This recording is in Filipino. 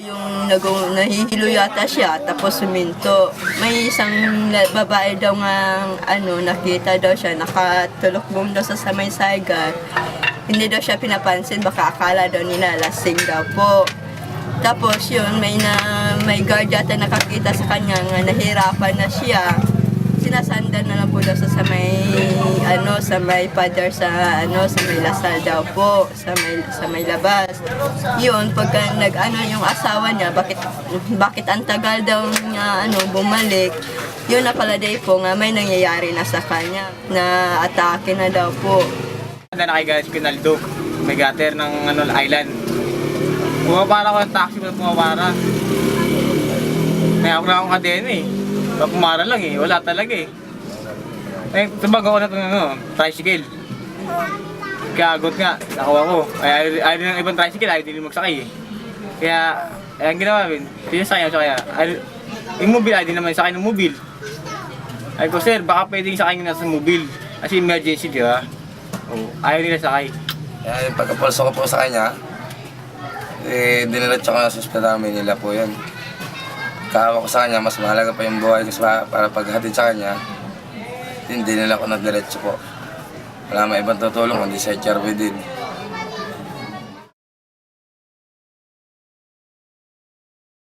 Yung nahihilo yata siya, tapos suminto. May isang babae daw nga, nakita daw siya, nakatulokbong daw sa may saygar. Hindi daw siya pinapansin, baka akala daw nila lasing daw po. Tapos yun, may guard yata nakakita sa kanya nga nahirapan na siya. Sinasandan na lang po daw sa may pader sa may lasal daw po, sa may labas. Yun, pagka yung asawa niya, bakit ang tagal daw niya bumalik, yun na pala day po nga may nangyayari na sa kanya, na atake na daw po. Nakikita si Pinaldo, may gutter ng island. Pumapara ko ng taxi, pumapara. May ako na akong kadena eh. Pumara lang eh, wala talaga eh. Tumag ako na itong tricycle. Kagot nga, nakuha ko. Ayaw din ng ibang tricycle, ayaw din magsakay eh. Kaya ang ginawa rin, pinasakay ako kaya. Yung mobile, ayaw din naman sakay ng mobile. Ay ko, sir, baka pwedeng sakay nga sa mobile. Kasi emergency, di ba? Ayaw nila sakay. Kaya yung pagkapulso ko po sa kanya, diniretso ko na sa hospital namin nila po yan. Kahawa ko sa kanya, mas mahalaga pa yung buhay ko para paghatid sa kanya. Hindi nila ako nagdiretso po. Wala may ibang tutulong, kundi sa HRV din.